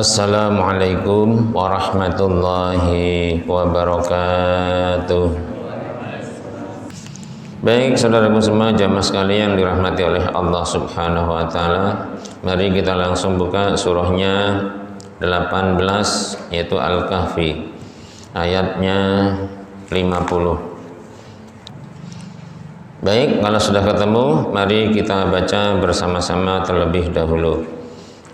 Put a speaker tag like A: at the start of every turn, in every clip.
A: Assalamualaikum warahmatullahi wabarakatuh. Baik saudaraku semua, jamaah sekalian dirahmati oleh Allah Subhanahu wa taala. Mari kita langsung buka surahnya 18 yaitu Al-Kahfi. Ayatnya 50. Baik, kalau sudah ketemu, mari kita baca bersama-sama terlebih dahulu.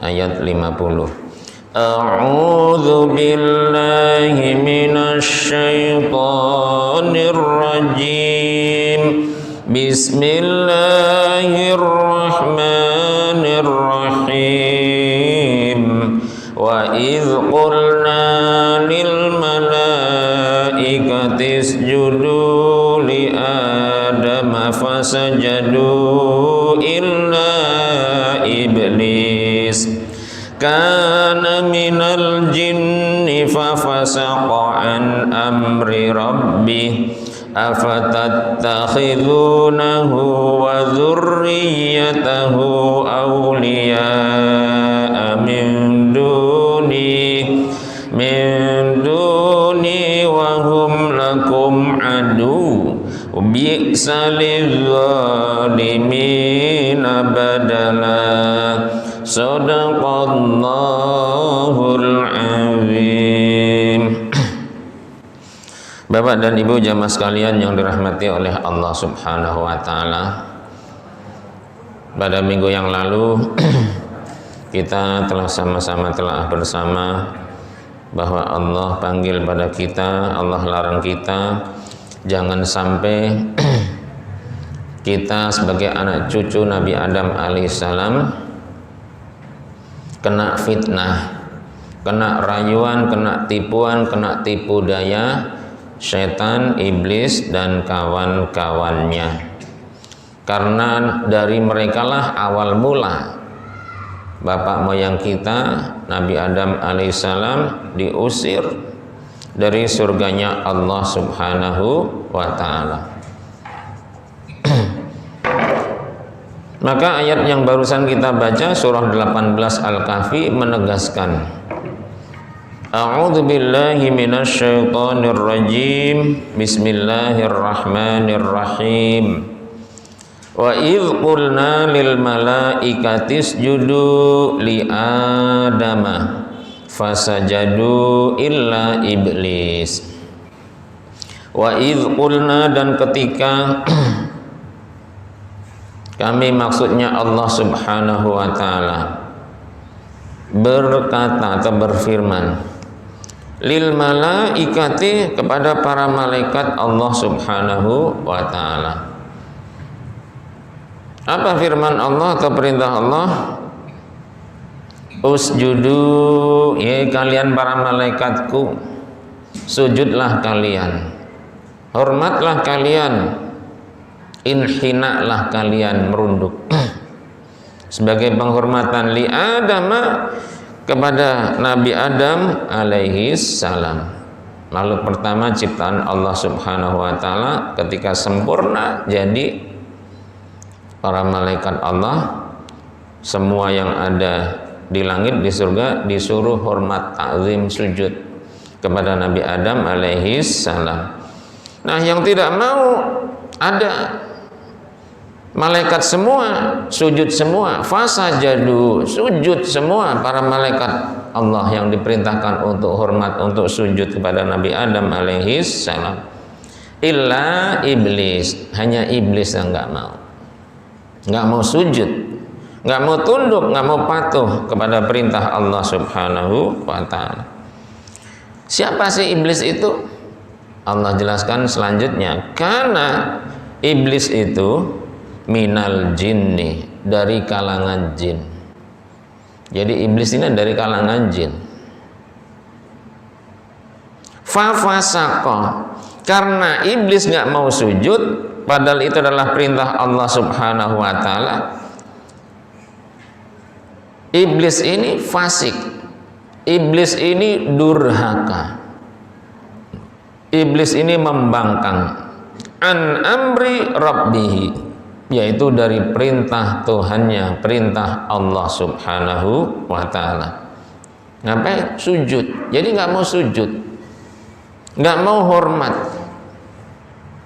A: Ayat 50. A'udzu billahi minasy syaithanir rajim. Bismillahirrahmanirrahim. Wa idz qulna lil malaikati isjudu li adama fasajadu illa iblis kana minal jinni fafasaqa an amri rabbih afatattakhidunahu wa dzurriyyatahu awliya'a min duni wa hum lakum adu bi'sa lidh-dhalimina badala. Shadaqallahul azim. Bapak dan Ibu jamaah sekalian yang dirahmati oleh Allah Subhanahu wa taala. Pada minggu yang lalu kita telah sama-sama bersama bahwa Allah panggil pada kita, Allah larang kita jangan sampai kita sebagai anak cucu Nabi Adam alaihissalam kena fitnah, kena rayuan, kena tipuan, kena tipu daya setan, iblis dan kawan-kawannya. Karena dari merekalah awal mula bapak moyang kita Nabi Adam alaihissalam diusir dari surganya Allah Subhanahu wa ta'ala. Maka ayat yang barusan kita baca surah 18 Al-Kahfi menegaskan A'udzu billahi minasy syaithanir rajim. Bismillahirrahmanirrahim. Wa idz qulna lil malaikati isjudu li adama fasajadu illa iblis. Wa idz qulna, dan ketika kami maksudnya Allah Subhanahu wa ta'ala berkata atau berfirman lil malaikati, kepada para malaikat Allah Subhanahu wa ta'ala. Apa firman Allah atau perintah Allah? Usjudu, ya kalian para malaikatku, sujudlah kalian, hormatlah kalian, inhinaklah kalian, merunduk sebagai penghormatan li Adama, kepada Nabi Adam alaihi salam. Makhluk pertama ciptaan Allah Subhanahu wa ta'ala ketika sempurna jadi para malaikat Allah, semua yang ada di langit, di surga disuruh hormat, ta'zim, sujud kepada Nabi Adam alaihi salam. Nah, yang tidak mau, ada malaikat semua sujud semua, fasajadu, sujud semua para malaikat Allah yang diperintahkan untuk hormat, untuk sujud kepada Nabi Adam alaihi salam. Illa iblis, hanya iblis yang nggak mau sujud, nggak mau tunduk, nggak mau patuh kepada perintah Allah Subhanahu wa ta'ala. Siapa sih iblis itu? Allah jelaskan selanjutnya, karena iblis itu minal jinni, dari kalangan jin. Jadi iblis ini dari kalangan jin. Fafasaqa, karena iblis nggak mau sujud, padahal itu adalah perintah Allah Subhanahu wa ta'ala. Iblis ini fasik, iblis ini durhaka, iblis ini membangkang an amri rabbihi, yaitu dari perintah Tuhannya, perintah Allah Subhanahu wa ta'ala. Ngapain? Sujud. Jadi nggak mau sujud, nggak mau hormat.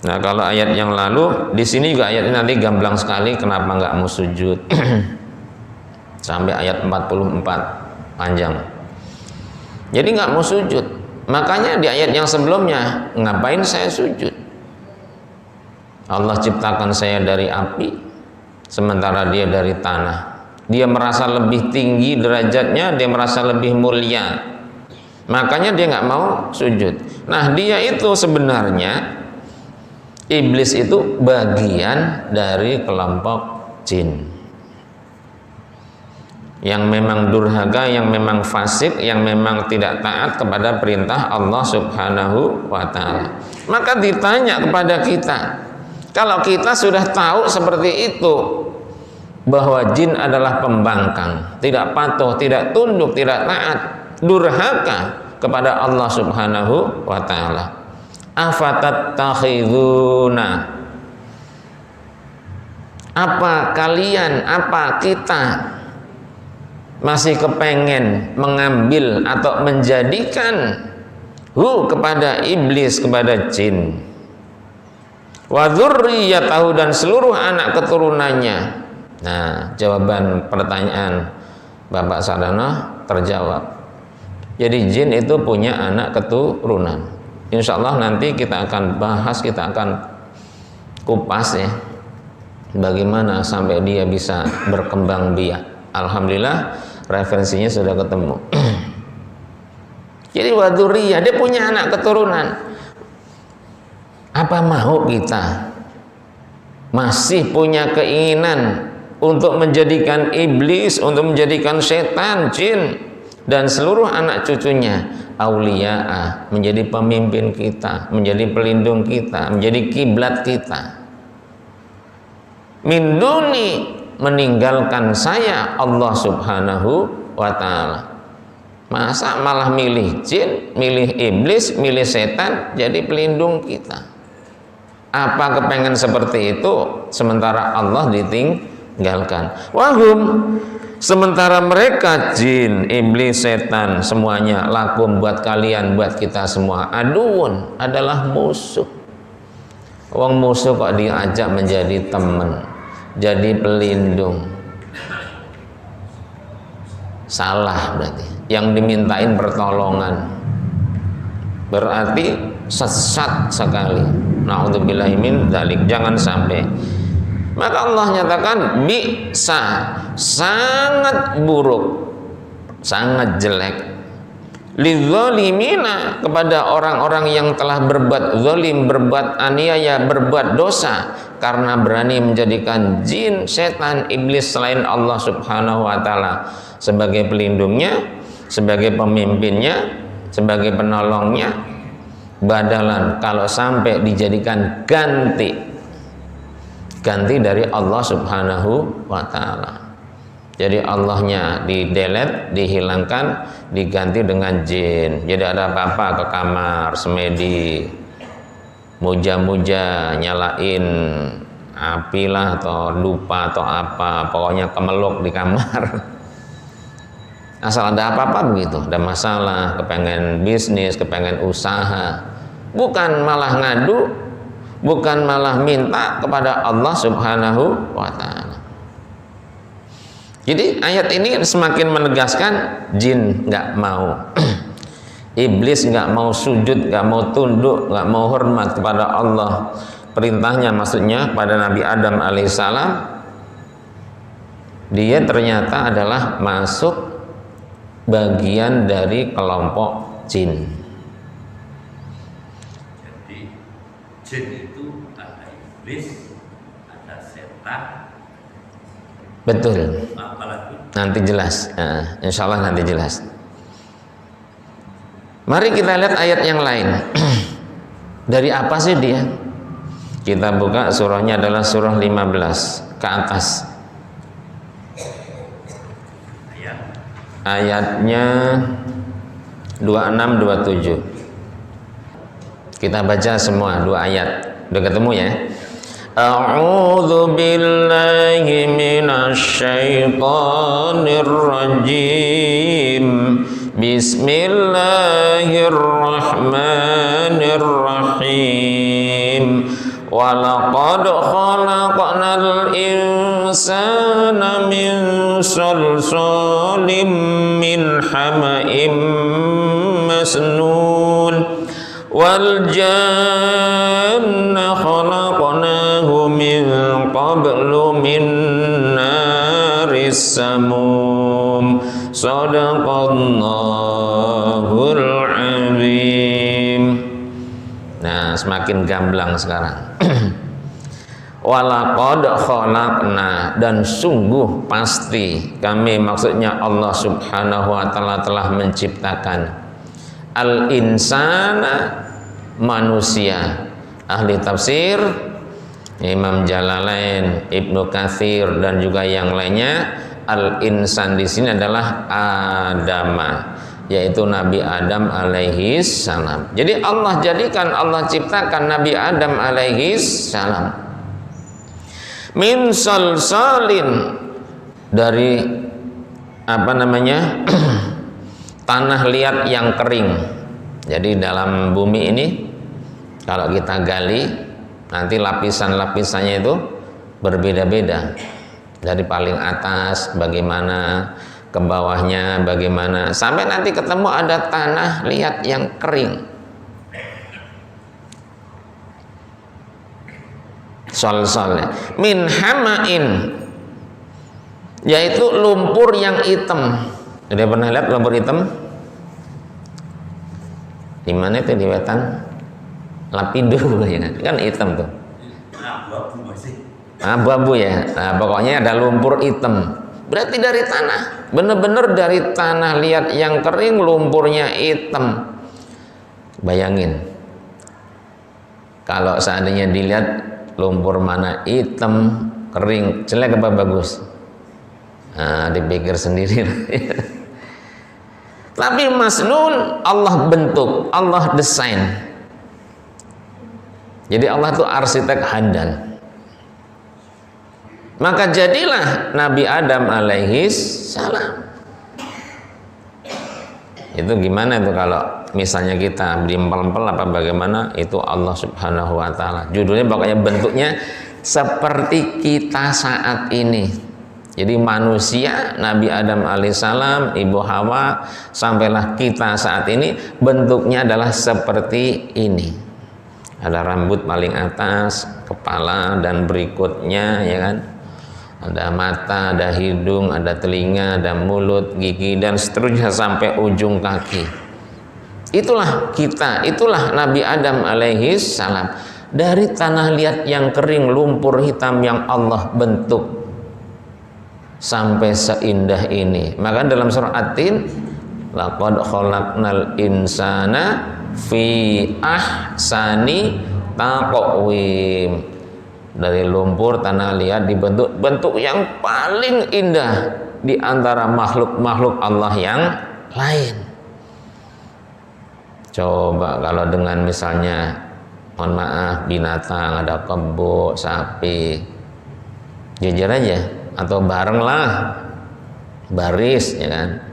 A: Nah, kalau ayat yang lalu, di sini juga ayat ini nanti gamblang sekali. Kenapa nggak mau sujud? Sampai ayat 44 panjang. Jadi nggak mau sujud. Makanya di ayat yang sebelumnya, ngapain saya sujud? Allah ciptakan saya dari api, sementara dia dari tanah. Dia merasa lebih tinggi derajatnya, dia merasa lebih mulia. Makanya dia nggak mau sujud. Nah, dia itu sebenarnya, iblis itu bagian dari kelompok jin yang memang durhaka, yang memang fasik, yang memang tidak taat kepada perintah Allah Subhanahu wa ta'ala. Maka ditanya kepada kita, kalau kita sudah tahu seperti itu, bahwa jin adalah pembangkang, tidak patuh, tidak tunduk, tidak taat, durhaka kepada Allah Subhanahu wa ta'ala, afatattakhiduna, apa kalian, apa kita masih kepengen mengambil atau menjadikan kepada iblis, kepada jin, wa dzurriyyatahu, dan seluruh anak keturunannya. Nah, jawaban pertanyaan Bapak Sarana terjawab. Jadi jin itu punya anak keturunan. Insya Allah nanti kita akan bahas, kita akan kupas ya, bagaimana sampai dia bisa berkembang biak. Alhamdulillah referensinya sudah ketemu. Jadi waduriyah, dia punya anak keturunan. Apa mau kita masih punya keinginan untuk menjadikan iblis, untuk menjadikan setan, jin, dan seluruh anak cucunya auliya, menjadi pemimpin kita, menjadi pelindung kita, menjadi kiblat kita? Min duni, meninggalkan saya Allah Subhanahu wa ta'ala. Masa malah milih jin, milih iblis, milih setan jadi pelindung kita? Apa kepengen seperti itu sementara Allah ditinggalkan? Wahum, sementara mereka jin, iblis, setan, semuanya lakum, buat kalian, buat kita semua, aduun, adalah musuh. Wong musuh kok diajak menjadi teman, jadi pelindung? Salah berarti. Yang dimintain pertolongan berarti sesat sekali. Na'udzubillahi min dzalik, jangan sampai. Maka Allah nyatakan bisa, sangat buruk, sangat jelek, lidzalimina, kepada orang-orang yang telah berbuat zalim, berbuat aniaya, berbuat dosa, karena berani menjadikan jin, setan, iblis selain Allah Subhanahu wa ta'ala sebagai pelindungnya, sebagai pemimpinnya, sebagai penolongnya. Badalan, kalau sampai dijadikan ganti dari Allah Subhanahu wa ta'ala. Jadi Allahnya di-delete, dihilangkan, diganti dengan jin. Jadi ada apa-apa ke kamar, semedi, muja-muja, nyalain api lah, atau lupa atau apa, pokoknya kemeluk di kamar. Asal ada apa-apa begitu, ada masalah, kepengen bisnis, kepengen usaha, bukan malah ngadu, bukan malah minta kepada Allah Subhanahu wa ta'ala. Jadi ayat ini semakin menegaskan jin nggak mau, iblis nggak mau sujud, nggak mau tunduk, nggak mau hormat kepada Allah. Perintahnya maksudnya pada Nabi Adam alaihissalam, dia ternyata adalah masuk bagian dari kelompok jin.
B: Jadi jin itu ada iblis, ada setan.
A: Betul.
B: Apalagi?
A: Nanti jelas. Nah, insya Allah nanti jelas. Mari kita lihat ayat yang lain. Dari apa sih dia? Kita buka surahnya, adalah surah 15 ke atas. Ayatnya 26-27. Kita baca semua dua ayat. Udah ketemu ya? A'udzu billahi minasy syaithanir rajim. Bismillahirrahmanirrahim. Walaqad khalaqnal insana min salsalim min hama'im masnun wal janna khalaqnahu min qablu min naris samum. Shadaqallahul azim. Nah, semakin gamblang sekarang. Walaqad khalaqna, dan sungguh pasti kami, maksudnya Allah Subhanahu wa taala telah menciptakan al insana, manusia. Ahli tafsir Imam Jalalain, Ibnu Katsir dan juga yang lainnya, al insan di sini adalah Adama, yaitu Nabi Adam alaihi salam. Jadi Allah ciptakan Nabi Adam alaihi salam min salsalin, dari tanah liat yang kering. Jadi dalam bumi ini kalau kita gali, nanti lapisan-lapisannya itu berbeda-beda. Dari paling atas bagaimana, ke bawahnya bagaimana, sampai nanti ketemu ada tanah liat yang kering. Sol-solnya min hama'in, yaitu lumpur yang hitam. Udah pernah lihat lumpur hitam? Di mana itu, di Wetan? Lapindo ya kan hitam tuh. Abu-abu ya. Nah, pokoknya ada lumpur hitam. Berarti dari tanah, bener-bener dari tanah liat yang kering, lumpurnya hitam. Bayangin, kalau seandainya dilihat lumpur mana hitam, kering, jelek apa bagus? Nah, dipikir sendiri. Tapi masnun, Allah bentuk, Allah desain. Jadi Allah itu arsitek handal. Maka jadilah Nabi Adam alaihi salam. Itu gimana itu kalau misalnya kita diempel-empel apa bagaimana, itu Allah Subhanahu wa taala. Judulnya pokoknya bentuknya seperti kita saat ini. Jadi manusia, Nabi Adam alaihissalam, Ibu Hawa, sampailah kita saat ini, bentuknya adalah seperti ini. Ada rambut paling atas, kepala dan berikutnya, ya kan? Ada mata, ada hidung, ada telinga, ada mulut, gigi, dan seterusnya sampai ujung kaki. Itulah kita, itulah Nabi Adam alaihi salam. Dari tanah liat yang kering, lumpur hitam yang Allah bentuk sampai seindah ini. Maka dalam surah At-Tin, laqad khalaqnal insana fi ahsani taqwim. Dari lumpur tanah liat dibentuk bentuk yang paling indah di antara makhluk-makhluk Allah yang lain. Coba kalau dengan misalnya, mohon maaf, binatang, ada kebo, sapi, jejer aja atau bareng lah, baris, ya kan.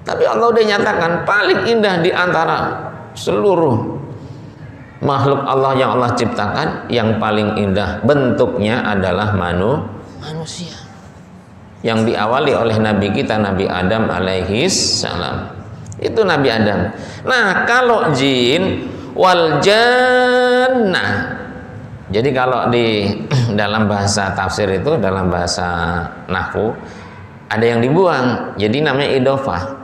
A: Tapi Allah udah nyatakan paling indah di antara seluruh makhluk Allah yang Allah ciptakan, yang paling indah bentuknya adalah manusia, yang diawali oleh Nabi kita Nabi Adam alaihi salam. Itu Nabi Adam. Nah, kalau jin wal jannah, jadi kalau di dalam bahasa tafsir itu, dalam bahasa nahwu, ada yang dibuang, jadi namanya idhofah,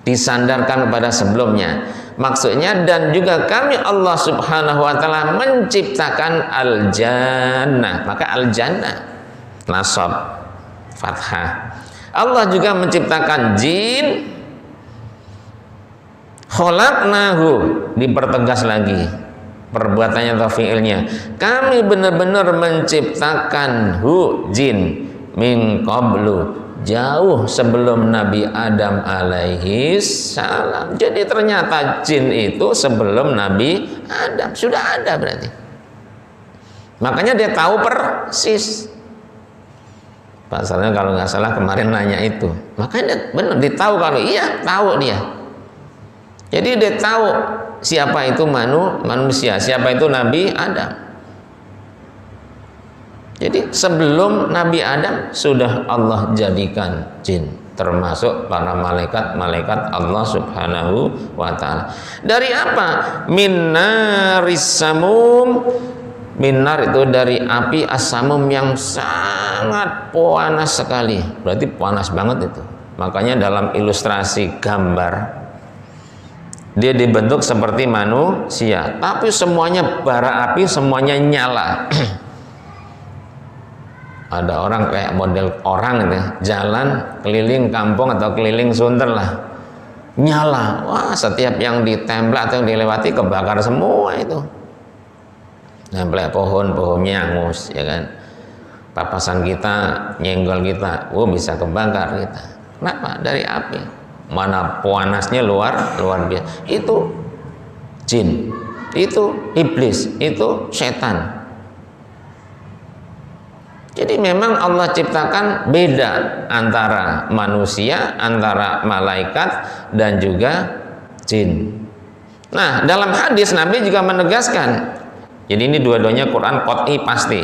A: disandarkan kepada sebelumnya. Maksudnya, dan juga kami Allah Subhanahu wa taala menciptakan al-jannah. Maka al-jannah nasab fathah. Allah juga menciptakan jin, khalaqnahu, dipertegas lagi perbuatannya atau fiilnya. Kami benar-benar menciptakan jin min qablu, jauh sebelum Nabi Adam alaihi salam. Jadi ternyata jin itu sebelum Nabi Adam sudah ada berarti. Makanya dia tahu persis. Pasalnya kalau nggak salah kemarin nanya itu, makanya dia benar ditahu kalau iya tahu dia. Jadi dia tahu siapa itu manusia, siapa itu Nabi Adam. Jadi sebelum Nabi Adam sudah Allah jadikan jin, termasuk para malaikat Allah Subhanahu wa ta'ala. Dari apa? Minnaris samum. Minnar itu dari api as-samum yang sangat panas sekali. Berarti panas banget itu. Makanya dalam ilustrasi gambar dia dibentuk seperti manusia, tapi semuanya bara api, semuanya nyala. Ada orang kayak model orang gitu, jalan keliling kampung atau keliling sunter lah, nyala. Wah, setiap yang ditempel atau yang dilewati kebakar semua itu. Nempel pohonnya angus, ya kan? Papasan kita nyenggol kita, bisa kebakar kita. Kenapa? Dari api. Mana panasnya luar biasa. Itu jin, itu iblis, itu setan. Jadi memang Allah ciptakan beda antara manusia, antara malaikat dan juga jin. Nah, dalam hadis Nabi juga menegaskan. Jadi ini dua-duanya Quran qat'i pasti.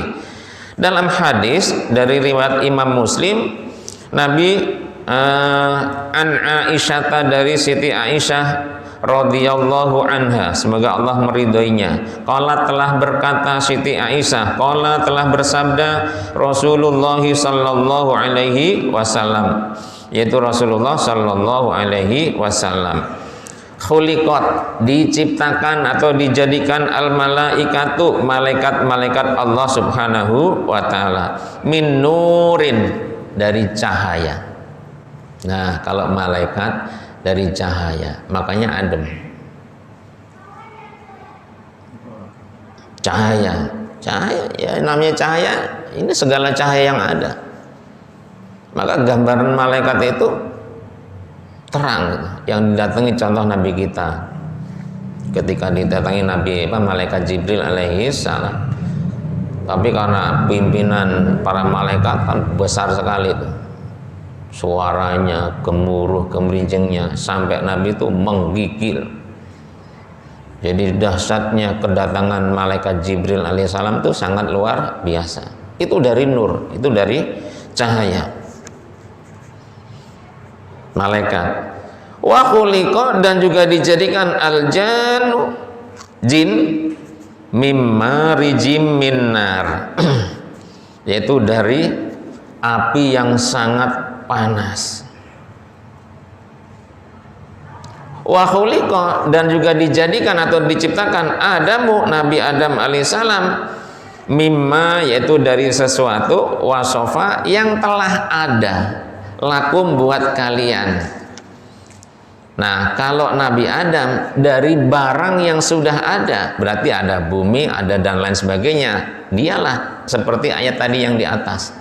A: Dalam hadis dari riwayat Imam Muslim, Nabi an Aisyah, dari Siti Aisyah radhiyallahu anha, semoga Allah meridhoinya, qala telah berkata Siti Aisyah, qala telah bersabda Rasulullah sallallahu alaihi wasallam, yaitu Rasulullah sallallahu alaihi wasallam, khuliqat, diciptakan atau dijadikan al malaikatu, malaikat Allah Subhanahu wa taala, min nurin, dari cahaya. Nah, kalau malaikat dari cahaya, makanya adem. Cahaya ya, namanya cahaya, ini segala cahaya yang ada. Maka gambaran malaikat itu terang gitu. Yang didatangi contoh Nabi kita ketika didatangi malaikat Jibril alaihi salam. Tapi karena pimpinan para malaikat kan besar sekali itu, suaranya, gemuruh gemerincingnya, sampai Nabi itu menggigil. Jadi dahsyatnya kedatangan malaikat Jibril alaihissalam itu sangat luar biasa. Itu dari nur, itu dari cahaya. Malaikat. Wa khuliqa, dan juga dijadikan al-jannu, jin, mimma rijim minnar, yaitu dari api yang sangat panas. Wa khuliqa, dan juga dijadikan atau diciptakan Adamu, Nabi Adam alaihissalam, mimma, yaitu dari sesuatu, wasofa, yang telah ada, lakum, buat kalian. Nah, kalau Nabi Adam dari barang yang sudah ada, berarti ada bumi, ada dan lain sebagainya. Dialah seperti ayat tadi yang di atas,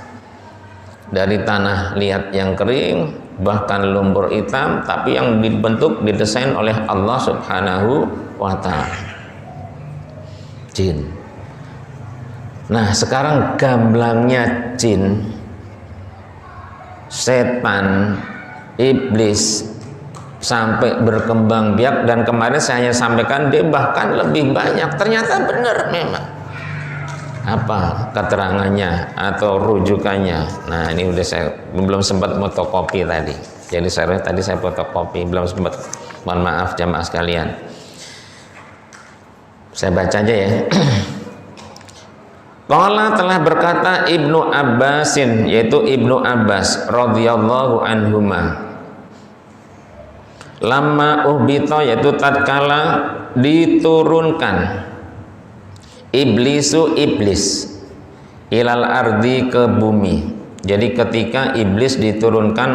A: dari tanah liat yang kering, bahkan lumpur hitam, tapi yang dibentuk, didesain oleh Allah Subhanahu wa ta'ala, jin. Nah, sekarang gamblangnya jin, setan, iblis, sampai berkembang biak, dan kemarin saya hanya sampaikan dia bahkan lebih banyak. Ternyata benar memang. Apa keterangannya atau rujukannya? Nah, ini udah saya belum sempat fotokopi tadi. Jadi tadi saya fotokopi, belum sempat. Mohon maaf jamaah sekalian. Saya baca aja ya. Qala, telah berkata Ibnu Abbasin, yaitu Ibnu Abbas radhiyallahu anhuma, lama uhbita, yaitu tatkala diturunkan iblis ilal ardi, ke bumi. Jadi ketika iblis diturunkan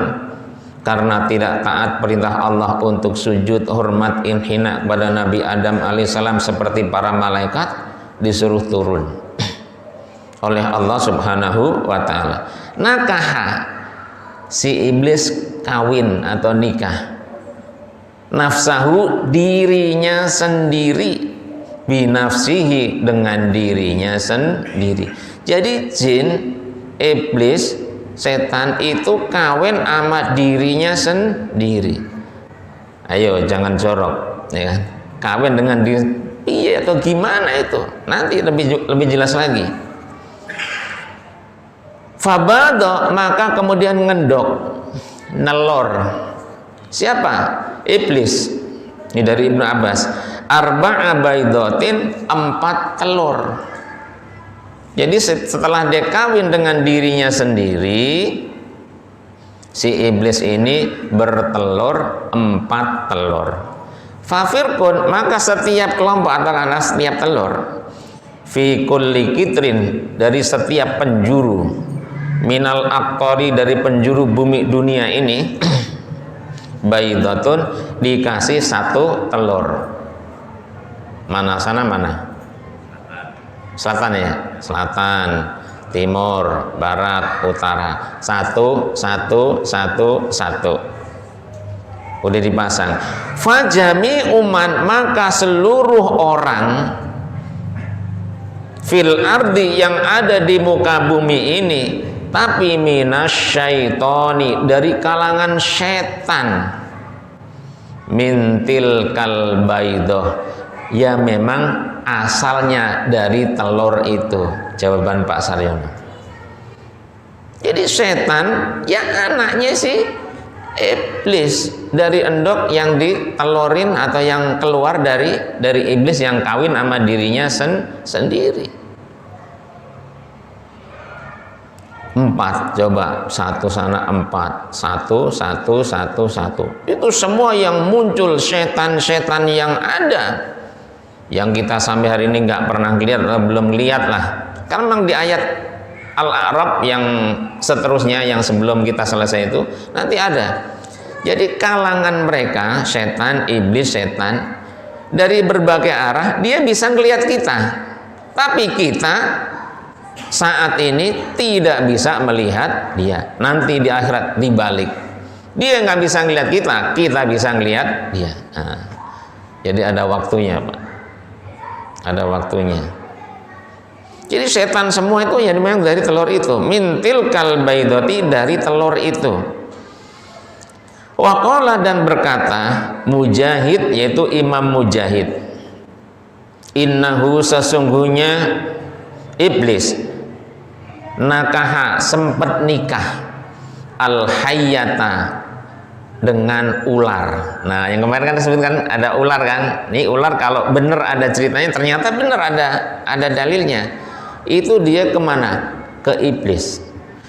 A: karena tidak taat perintah Allah untuk sujud hormat inhina pada Nabi Adam alaihissalam seperti para malaikat, disuruh turun oleh Allah Subhanahu wa ta'ala. Nakaha, si iblis kawin atau nikah, nafsahu, dirinya sendiri, binafsihi, dengan dirinya sendiri. Jadi jin, iblis, setan itu kawin sama dirinya sendiri. Ayo jangan jorok, ya kan? Kawin dengan diri, iya atau gimana itu? Nanti lebih jelas lagi. Fabado, maka kemudian ngendok, nelor. Siapa? Iblis. Ini dari Ibnu Abbas. Arba'a baidotin, 4 telur. Jadi setelah dia kawin dengan dirinya sendiri, si iblis ini bertelur 4 telur. Fafirkun, maka setiap kelompok atau karena setiap telur, fi kulli kitrin, dari setiap penjuru, minal aktori, dari penjuru bumi dunia ini, baidatun, dikasih 1 telur. Mana sana mana? Selatan ya, selatan, timur, barat, utara. 1, 1, 1, 1. Udah dipasang. Fajami uman, maka seluruh orang fil ardi, yang ada di muka bumi ini, tapi minasyaitoni, dari kalangan setan, mintil kalbaidoh, ya memang asalnya dari telur itu. Jawaban Pak Saryono. Jadi setan ya anaknya sih iblis, dari endok yang ditelorin atau yang keluar dari iblis yang kawin sama dirinya sendiri. 4, coba 1 sana 4, 1, 1, 1, 1. Itu semua yang muncul setan-setan yang ada, yang kita sampai hari ini nggak pernah lihat atau belum lihat lah. Karena memang di ayat Al-A'raf yang seterusnya, yang sebelum kita selesai itu nanti ada. Jadi kalangan mereka, setan, iblis, setan, dari berbagai arah dia bisa ngelihat kita, tapi kita saat ini tidak bisa melihat dia. Nanti di akhirat dibalik, dia nggak bisa ngelihat kita, kita bisa ngelihat dia. Nah, jadi ada waktunya Pak. Ada waktunya. Jadi setan semua itu ya memang dari telur itu, mintil kalbaidoti, dari telur itu. Waqala, dan berkata Mujahid, yaitu Imam Mujahid, innahu, sesungguhnya iblis, nakaha, sempat nikah, al hayyata, dengan ular. Nah, yang kemarin kan disebutkan ada ular kan. Ini ular kalau benar ada ceritanya, ternyata benar ada dalilnya. Itu dia kemana? Ke iblis.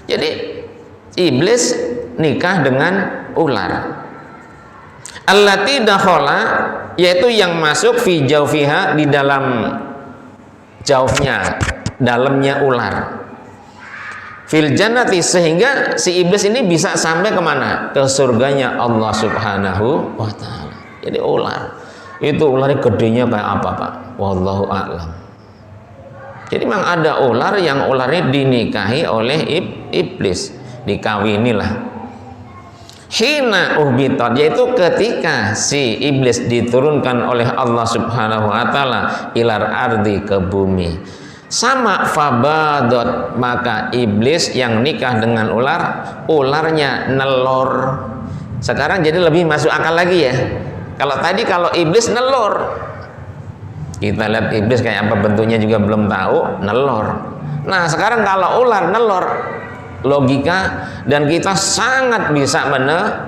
A: Jadi iblis nikah dengan ular. Allati dakhala, yaitu yang masuk fi jaufiha, di dalam jaufnya, dalamnya ular. Fil jannati, sehingga si iblis ini bisa sampai kemana? Ke surganya Allah Subhanahu wa ta'ala. Jadi ular itu, ularnya gedenya kayak apa Pak? Wallahu a'lam. Jadi memang ada ular yang ularnya dinikahi oleh iblis, dikawinilah. Hina uhbitat, yaitu ketika si iblis diturunkan oleh Allah Subhanahu wa ta'ala ilar ardi, ke bumi. Sama fabadot, maka iblis yang nikah dengan ular, ularnya nelor. Sekarang jadi lebih masuk akal lagi ya. Kalau tadi kalau iblis nelor, kita lihat iblis kayak apa bentuknya juga belum tahu, nelor. Nah sekarang kalau ular nelor, logika dan kita sangat bisa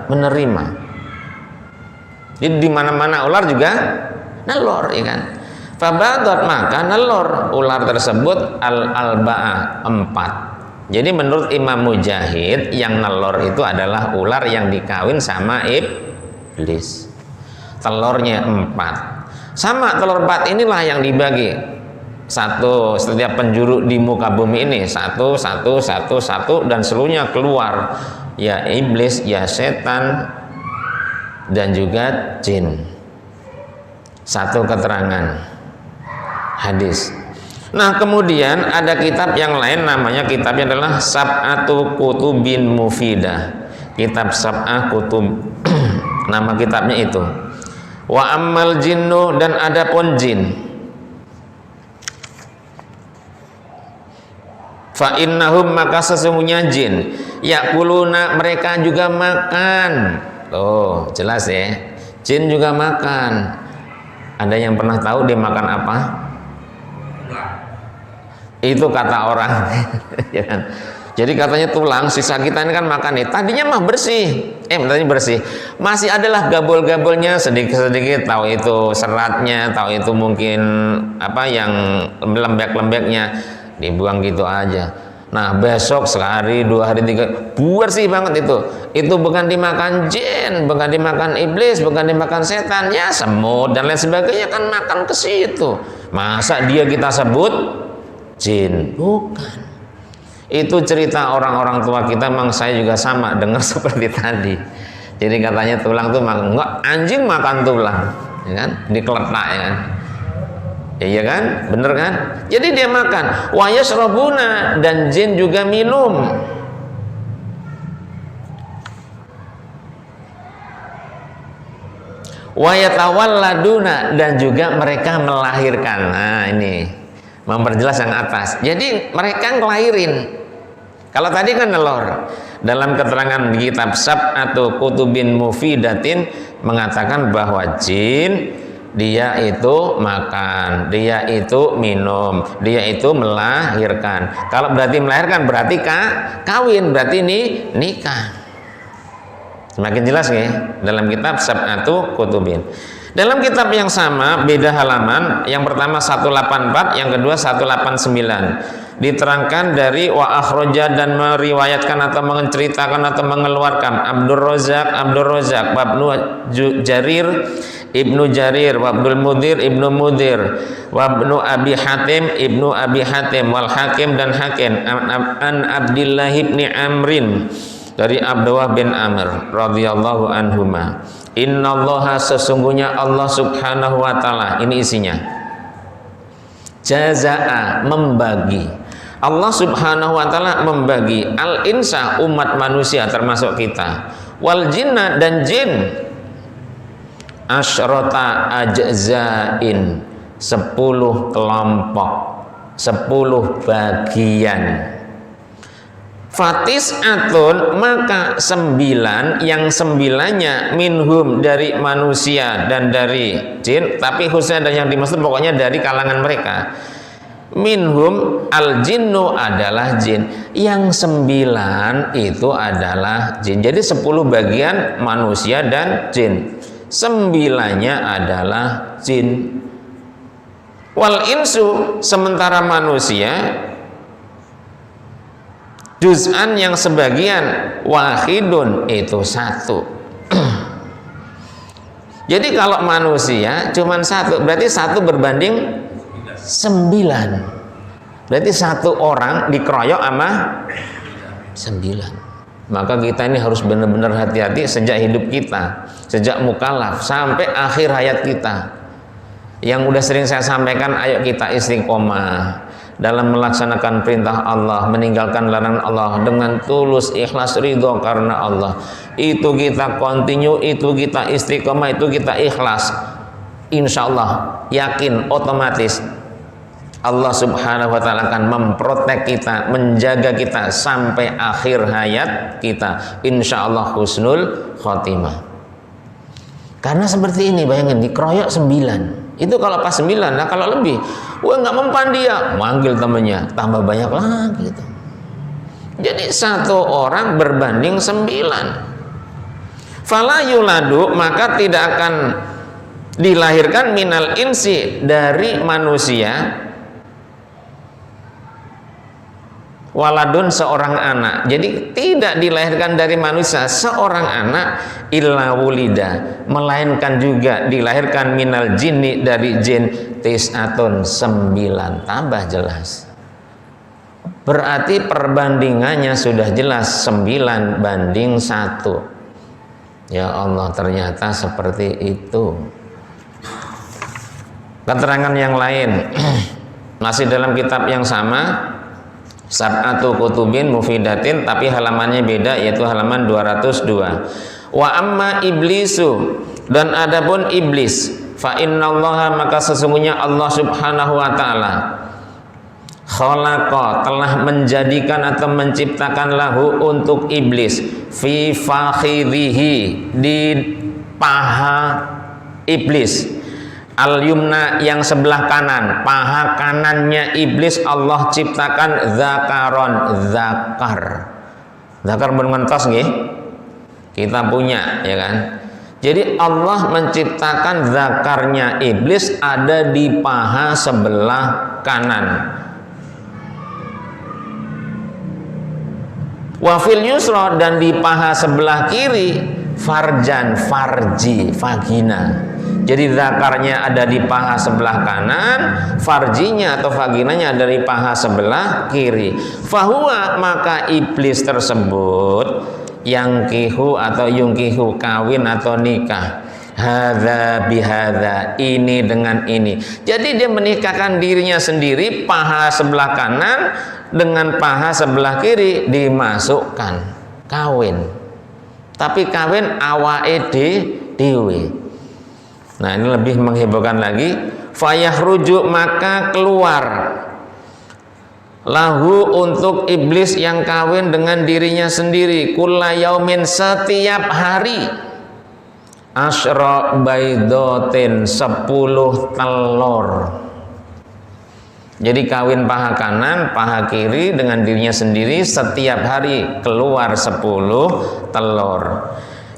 A: menerima. Jadi di mana-mana ular juga nelor, ya kan? Fabadot, maka nelor ular tersebut al-alba'ah, 4. Jadi menurut Imam Mujahid, yang nelor itu adalah ular yang dikawin sama iblis. Telurnya 4. Sama telur 4 inilah yang dibagi 1, setiap penjuru di muka bumi ini 1, 1, 1, 1, dan seluruhnya keluar, ya iblis, ya setan, dan juga jin. 1 keterangan hadis. Nah kemudian ada kitab yang lain, namanya kitabnya adalah Sab'atu Kutubin Mufidah, kitab Sab'ah Kutub nama kitabnya itu. Wa ammal jinnu, dan adapun jin, Fa innahum, maka sesungguhnya jin, yakuluna, mereka juga makan. Tuh, jelas ya. Jin juga makan. Ada yang pernah tahu dia makan apa? Itu kata orang. Ya kan? Jadi katanya tulang, sisa kita ini kan makan nih. Tadinya mah bersih. Tadinya bersih. Masih adalah gabul-gabulnya sedikit-sedikit, tahu itu seratnya, tahu itu mungkin apa yang lembek-lembeknya, dibuang gitu aja. Nah, besok sehari, 2 hari, 3, bersih banget itu. Itu bukan dimakan jin, bukan dimakan iblis, bukan dimakan setan, ya semut dan lain sebagainya kan makan ke situ. Masa dia kita sebut jin? Bukan. Itu cerita orang-orang tua kita, memang saya juga sama dengar seperti tadi. Jadi katanya tulang tuh makan, enggak, anjing makan tulang, ya kan? Dikeletak, ya kan? Ya, iya kan? Bener kan? Jadi dia makan. Wa yashrabuna, dan jin juga minum. Wa yatawalladuna, dan juga mereka melahirkan. Nah, ini memperjelas yang atas. Jadi mereka ngelahirin. Kalau tadi kan nelor. Dalam keterangan di kitab Sab'atu Kutubin Mufidatin mengatakan bahwa jin dia itu makan, dia itu minum, dia itu melahirkan. Kalau berarti melahirkan berarti kawin, berarti ini nikah. Semakin jelas ya dalam kitab Sab'atu Kutubin. Dalam kitab yang sama, beda halaman, yang pertama 184, yang kedua 189. Diterangkan dari wa akhraja, dan meriwayatkan atau menceritakan atau mengeluarkan Abdul Razak, Ibnu Jarir, Ibnu Jarir, wa Abdul Mudir, Ibnu Mudir, wa Ibnu Abi Hatim, Ibnu Abi Hatim, wal Hakim, dan Hakim, an Abdillah ibni Amrin, dari Abdullah bin Amr radhiyallahu anhuma. Innallaha, sesungguhnya Allah subhanahu wa ta'ala, ini isinya, jazaa, membagi. Allah subhanahu wa ta'ala membagi al-insa, umat manusia termasuk kita, wal jinna, dan jin, asyrota ajzain, 10 kelompok, 10 bagian. Fatis'atun, maka 9, yang 9-nya minhum, dari manusia dan dari jin, tapi khususnya ada yang dimaksud pokoknya dari kalangan mereka. Minhum al jinnu, adalah jin, yang 9 itu adalah jin. Jadi 10 bagian manusia dan jin, 9-nya adalah jin. Wal insu, sementara manusia juz'an, yang sebagian, wahidun, itu 1. Jadi kalau manusia cuma 1, berarti 1 berbanding 9. Berarti 1 orang dikeroyok sama 9. Maka kita ini harus benar-benar hati-hati sejak hidup kita, sejak mukallaf sampai akhir hayat kita. Yang udah sering saya sampaikan, ayo kita istiqomah dalam melaksanakan perintah Allah, meninggalkan larangan Allah dengan tulus, ikhlas, ridho karena Allah. Itu kita continue, itu kita istiqomah, itu kita ikhlas. Insya Allah, yakin, otomatis Allah subhanahu wa ta'ala akan memprotek kita, menjaga kita sampai akhir hayat kita. Insya Allah husnul khotimah. Karena seperti ini, bayangin, dikeroyok 9. Itu kalau pas 9, nah kalau lebih, wah nggak mempan dia, manggil temennya, tambah banyak lagi gitu. Jadi 1 orang berbanding 9. Fala yuladu, maka tidak akan dilahirkan minal insi, dari manusia, waladun, seorang anak. Jadi tidak dilahirkan dari manusia seorang anak, illa wulida, melainkan juga dilahirkan minal jinni, dari jin, tis'atun, 9. Tambah jelas. Berarti perbandingannya sudah jelas, 9 banding 1. Ya Allah, ternyata seperti itu. Keterangan yang lain masih dalam kitab yang sama, Sab'atu Kutubin Mufidatin, tapi halamannya beda, yaitu halaman 202. Wa amma iblisu, dan adapun iblis, fa innallaha, maka sesungguhnya Allah subhanahu wa ta'ala, khalaqa telah menjadikan atau menciptakan lahu untuk iblis fi fakhidhihi di paha iblis al yumna yang sebelah kanan, paha kanannya iblis Allah ciptakan zakaron, zakar bermentos nggih kita punya ya kan. Jadi Allah menciptakan zakarnya iblis ada di paha sebelah kanan. Wafil yusra dan di paha sebelah kiri farjan, farji, vagina. Jadi zakarnya ada di paha sebelah kanan, farjinya atau vaginanya ada di paha sebelah kiri. Fahuwa maka iblis tersebut yang kihu atau yungkihu kawin atau nikah. Hadza bihadza, ini dengan ini. Jadi dia menikahkan dirinya sendiri, paha sebelah kanan dengan paha sebelah kiri dimasukkan kawin. Tapi kawin awake dhewe. Nah, ini lebih menghebohkan lagi. Fayahruju maka keluar lahu untuk iblis yang kawin dengan dirinya sendiri kulla yaumin setiap hari asyra baidotin 10 telur. Jadi kawin paha kanan, paha kiri dengan dirinya sendiri setiap hari keluar 10 telur.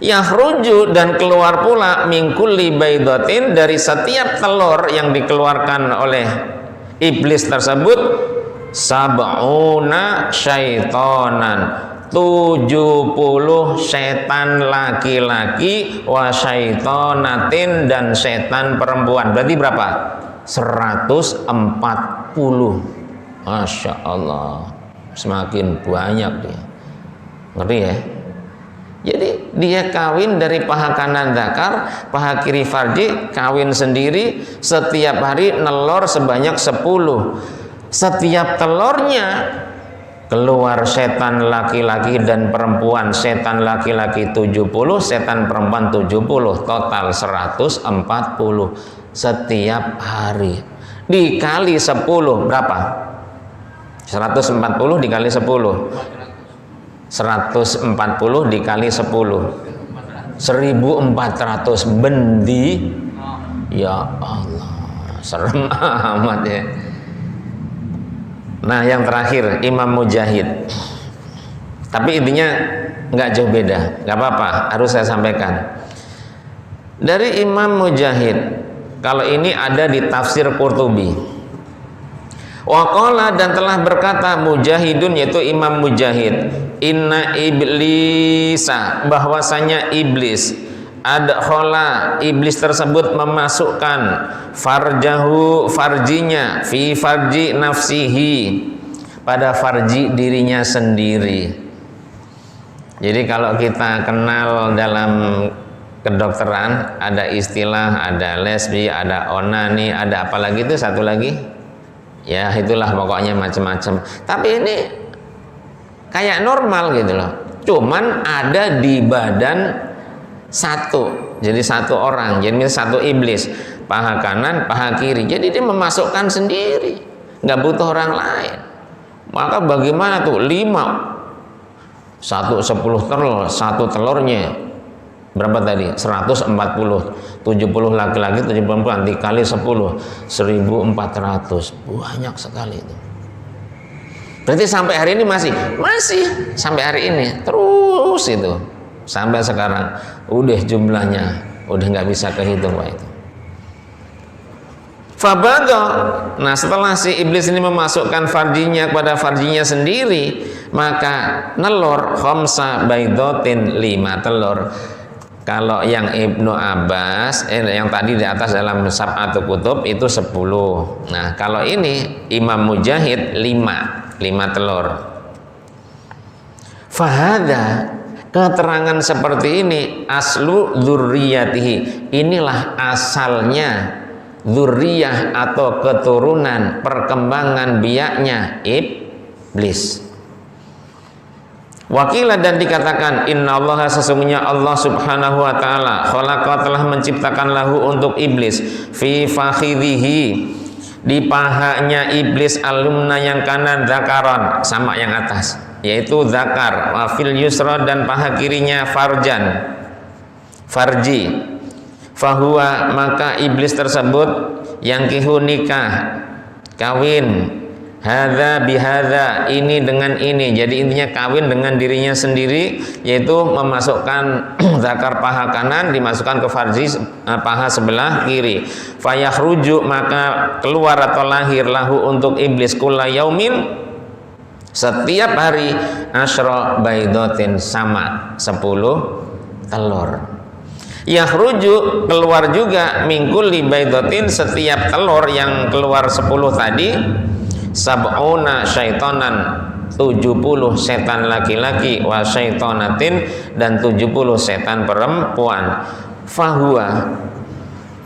A: Yahruju dan keluar pula min kulli baidatin dari setiap telur yang dikeluarkan oleh iblis tersebut sab'una syaitonan 70 setan laki-laki wa syaitonatin dan setan perempuan. Berarti berapa? 140. Masya Allah, semakin banyak dia. Ngerti ya? Jadi dia kawin dari paha kanan zakar, paha kiri farji, kawin sendiri setiap hari nelor sebanyak 10. Setiap telurnya keluar setan laki-laki dan perempuan, setan laki-laki 70, setan perempuan 70, total 140 setiap hari. Dikali 10 berapa? 140 dikali 10. 140 dikali 10 1400 bendi. Ya Allah, serem amat ya. Nah, yang terakhir Imam Mujahid. Tapi intinya nggak jauh beda, nggak apa-apa, harus saya sampaikan. Dari Imam Mujahid, kalau ini ada di tafsir Qurtubi. Waqala dan telah berkata Mujahidun, yaitu Imam Mujahid, inna iblisa, bahwasanya iblis, adkhala, iblis tersebut memasukkan farjahu, farjinya, fi farji nafsihi, pada farji dirinya sendiri. Jadi kalau kita kenal dalam kedokteran ada istilah, ada lesbi, ada onani, ada apa lagi itu satu lagi? Ya itulah pokoknya macam-macam. Tapi ini kayak normal gitu loh. Cuman ada di badan satu. Jadi satu orang. Jadi satu iblis. Paha kanan, paha kiri. Jadi dia memasukkan sendiri. Nggak butuh orang lain. Maka bagaimana tuh? 5. 10 telur. Satu telurnya berapa tadi? 140. 70 laki-laki, 70 perempuan, dikali 10, 1400. Banyak sekali itu. Berarti sampai hari ini masih sampai hari ini terus itu sampai sekarang udah jumlahnya udah nggak bisa kehitung Pak itu. Fabada. Nah, setelah si iblis ini memasukkan farjinya kepada farjinya sendiri, maka nelor khamsa baidotin 5 telur. Kalau yang Ibnu Abbas, yang tadi di atas dalam Sab'atul Kutub itu 10. Nah, kalau ini Imam Mujahid 5 telur. Fahada, keterangan seperti ini aslu dzurriyyatihi. Inilah asalnya dzurriyah atau keturunan perkembangan biaknya iblis. Wakilah dan dikatakan innallaha, sesungguhnya Allah subhanahu wa ta'ala khalaqa, telah menciptakan lahu untuk iblis fi fakhidhihi, di pahanya iblis alumna yang kanan zakaron, sama yang atas, yaitu zakar, wafil yusra, dan paha kirinya farjan, farji. Fahuwa, maka iblis tersebut yang kihu nikah, kawin, hadza bihadza, ini dengan ini. Jadi intinya kawin dengan dirinya sendiri, yaitu memasukkan zakar paha kanan dimasukkan ke farji paha sebelah kiri. Fayakhruju, maka keluar atau lahir lahu untuk iblis kulla yaumin, setiap hari, asyra baidatin, sama 10 telur. Yakhruju, keluar juga, mingkul li baidatin, setiap telur yang keluar 10 tadi, sab'una syaitanan, 70 setan laki-laki, wa syaitanatin, dan 70 setan perempuan. Fahuwa,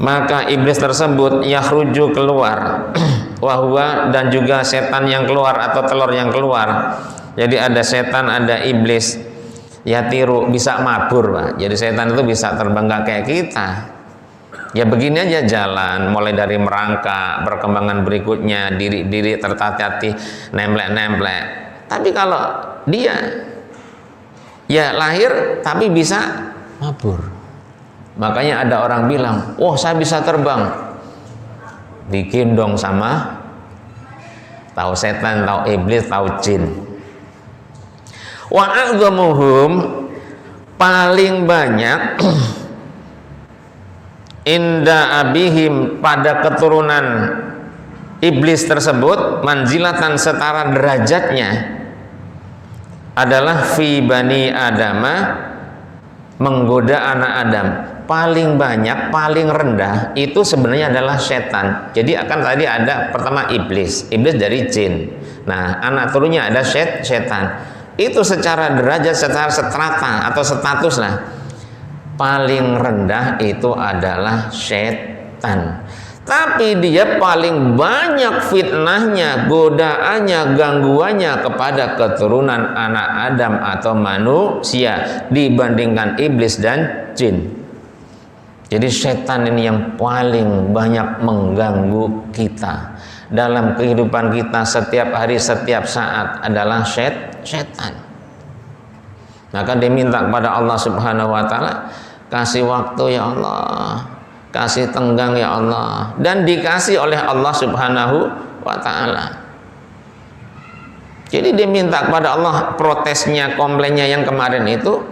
A: maka iblis tersebut yakhruju, keluar, wahwa, dan juga setan yang keluar atau telur yang keluar. Jadi ada setan, ada iblis. Yatiru, bisa mabur, Pak. Jadi setan itu bisa terbang, nggak kayak kita. Ya begini aja jalan, mulai dari merangkak, perkembangan berikutnya, diri tertatih, nemplek. Tapi kalau dia ya lahir tapi bisa mabur. Makanya ada orang bilang, "Oh, saya bisa terbang." Digendong sama tahu setan, tahu iblis, tahu jin. Wa a'dhamuhum, paling banyak inda abihim, pada keturunan iblis tersebut, manzilatan, setara derajatnya, adalah fi bani adama, menggoda anak Adam. Paling banyak, paling rendah itu sebenarnya adalah setan. Jadi akan tadi ada pertama iblis dari jin. Nah, anak turunnya ada setan. Itu secara derajat, secara strata atau status lah, paling rendah itu adalah setan. Tapi dia paling banyak fitnahnya, godaannya, gangguannya kepada keturunan anak Adam atau manusia dibandingkan iblis dan jin. Jadi setan ini yang paling banyak mengganggu kita dalam kehidupan kita setiap hari, setiap saat adalah setan. Maka dia minta kepada Allah Subhanahu wa taala, kasih waktu ya Allah, kasih tenggang ya Allah, dan dikasih oleh Allah Subhanahu wa taala. Jadi dia minta kepada Allah, protesnya, komplainnya yang kemarin itu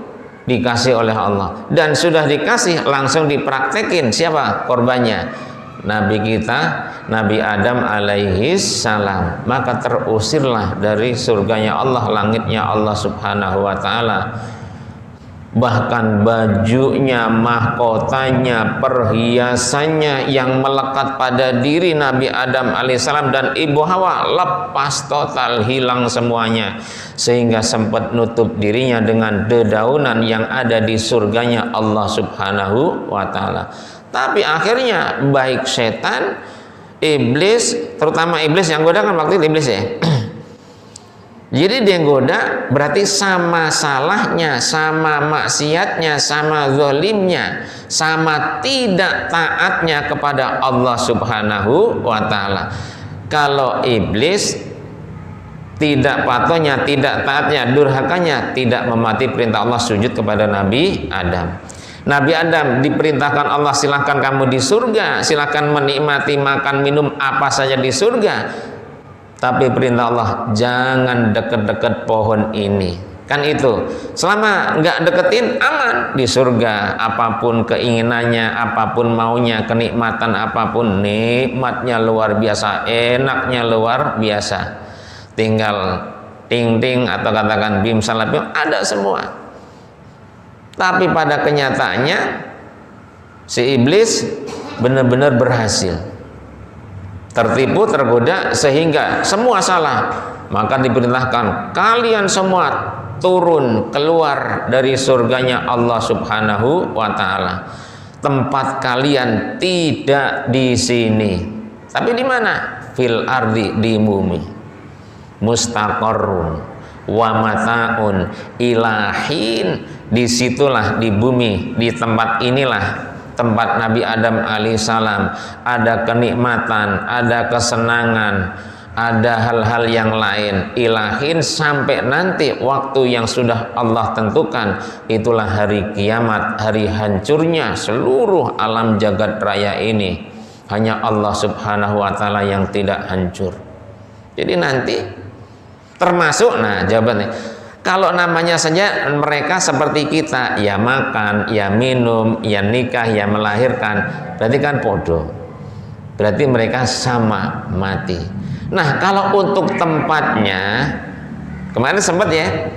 A: dikasih oleh Allah, dan sudah dikasih langsung dipraktekin. Siapa korbannya? Nabi kita, Nabi Adam alaihi salam. Maka terusirlah dari surganya Allah, langitnya Allah Subhanahu wa taala. Bahkan bajunya, mahkotanya, perhiasannya yang melekat pada diri Nabi Adam alaihissalam dan Ibu Hawa lepas total, hilang semuanya, sehingga sempat nutup dirinya dengan dedaunan yang ada di surganya Allah Subhanahu wa taala. Tapi akhirnya baik setan, iblis, terutama iblis yang goda kan waktu itu iblis ya. Jadi dia goda berarti sama salahnya, sama maksiatnya, sama zalimnya, sama tidak taatnya kepada Allah Subhanahu wa taala. Kalau iblis tidak patuhnya, tidak taatnya, durhakanya, tidak mematuhi perintah Allah, sujud kepada Nabi Adam. Nabi Adam diperintahkan Allah, silahkan kamu di surga, silahkan menikmati makan minum apa saja di surga. Tapi perintah Allah, jangan deket-deket pohon ini. Kan itu, selama nggak deketin aman di surga. Apapun keinginannya, apapun maunya, kenikmatan apapun, nikmatnya luar biasa, enaknya luar biasa. Tinggal ting-ting atau katakan bim salam ada semua. Tapi pada kenyataannya si iblis benar-benar berhasil, tertipu, tergoda, sehingga semua salah. Maka diperintahkan kalian semua turun keluar dari surganya Allah Subhanahu wa taala. Tempat kalian tidak di sini, tapi di mana? Fil ardi, di bumi. Mustaqarrun wa mataun ilahin, disitulah di bumi, di tempat inilah tempat Nabi Adam alaihissalam, ada kenikmatan, ada kesenangan, ada hal-hal yang lain ilahin sampai nanti waktu yang sudah Allah tentukan. Itulah hari kiamat, hari hancurnya seluruh alam jagat raya ini. Hanya Allah subhanahu wa ta'ala yang tidak hancur. Jadi nanti termasuk, nah jawabannya, kalau namanya saja mereka seperti kita, ya makan, ya minum, ya nikah, ya melahirkan, berarti kan podo, berarti mereka sama mati. Nah kalau untuk tempatnya, kemarin sempat ya,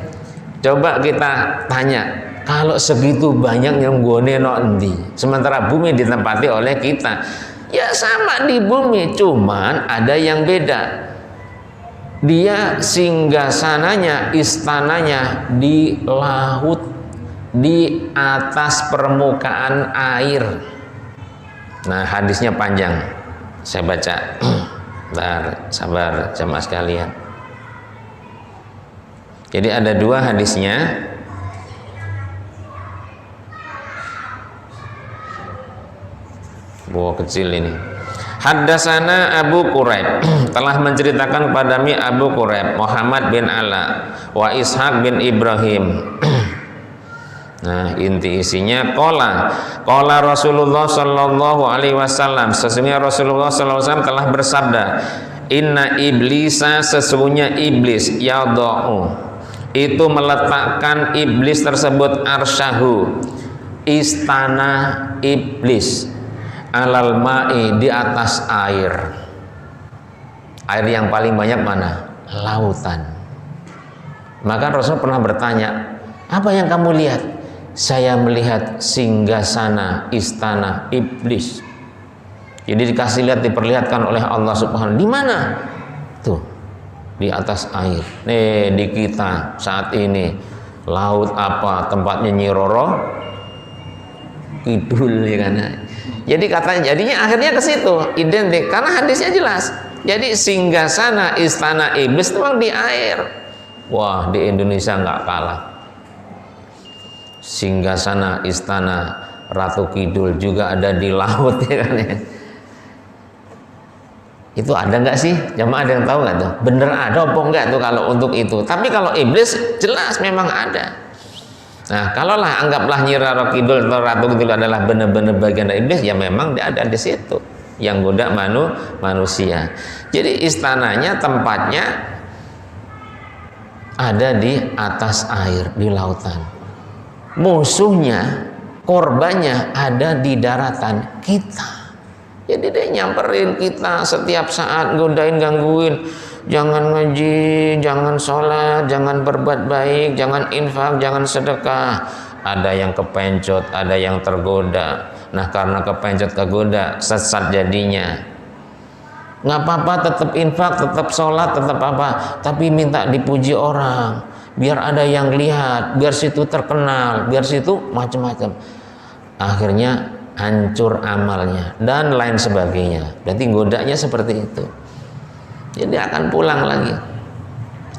A: coba kita tanya, kalau segitu banyak yang gone no endi, sementara bumi ditempati oleh kita, ya sama di bumi, cuman ada yang beda. Dia singgasananya, istananya di laut, di atas permukaan air. Nah hadisnya panjang, saya baca. Bentar, sabar jamaah sekalian. Jadi ada dua hadisnya. Buah kecil ini. Haddasana Abu Quraib, telah menceritakan kepada kami Abu Quraib, Muhammad bin Ala wa Ishaq bin Ibrahim. Nah inti isinya, qala Rasulullah sallallahu alaihi wasallam, sesungguhnya Rasulullah sallallahu alaihi wasallam telah bersabda, inna iblisa, sesungguhnya iblis, yadau, itu meletakkan iblis tersebut, arsyahu, istana iblis, alal ma'i, di atas air. Air yang paling banyak mana? Lautan. Maka Rasul pernah bertanya, apa yang kamu lihat? Saya melihat singgasana, istana iblis. Jadi dikasih lihat, diperlihatkan oleh Allah Subhanahu. Di mana? Tuh, di atas air. Nih di kita saat ini laut apa tempatnya Nyi Roro Kidul, ya kan? Jadi katanya, jadinya akhirnya ke situ identik karena hadisnya jelas. Jadi singgasana istana iblis memang di air. Wah, di Indonesia nggak kalah. Singgasana istana Ratu Kidul juga ada di laut, ya kan? Itu ada nggak sih? Jamaah ada yang tahu nggak tuh? Bener ada apa enggak tuh kalau untuk itu? Tapi kalau iblis jelas memang ada. Nah, kalaulah anggaplah Nyi Roro Kidul atau Ratu Kidul adalah benar-benar bagian dari iblis, ya memang dia ada di situ yang goda manusia. Jadi istananya, tempatnya ada di atas air, di lautan. Musuhnya, korbannya ada di daratan kita. Jadi dia nyamperin kita setiap saat, godain, gangguin. Jangan ngaji, jangan sholat, jangan berbuat baik, jangan infak, jangan sedekah. Ada yang kepencot, ada yang tergoda. Nah karena kepencot, kegoda, sesat jadinya. Nggak apa-apa, tetap infak, tetap sholat, tetap apa, tapi minta dipuji orang, biar ada yang lihat, biar situ terkenal, biar situ macam-macam. Akhirnya hancur amalnya dan lain sebagainya. Berarti godanya seperti itu. Jadi akan pulang lagi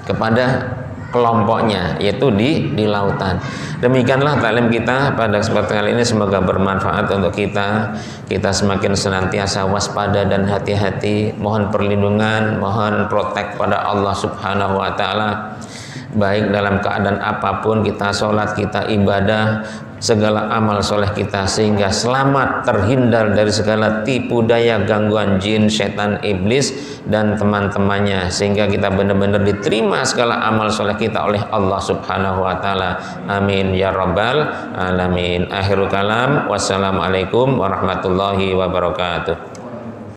A: kepada kelompoknya, yaitu di lautan. Demikianlah taklim kita pada kesempatan kali ini, semoga bermanfaat untuk kita. Kita semakin senantiasa waspada dan hati-hati, mohon perlindungan, mohon protek pada Allah Subhanahu wa taala. Baik dalam keadaan apapun kita sholat, kita ibadah, segala amal soleh kita, sehingga selamat terhindar dari segala tipu daya gangguan jin, setan, iblis dan teman-temannya, sehingga kita benar-benar diterima segala amal soleh kita oleh Allah Subhanahu wa taala. Amin ya rabbal alamin. Akhirul kalam, wassalamualaikum warahmatullahi wabarakatuh.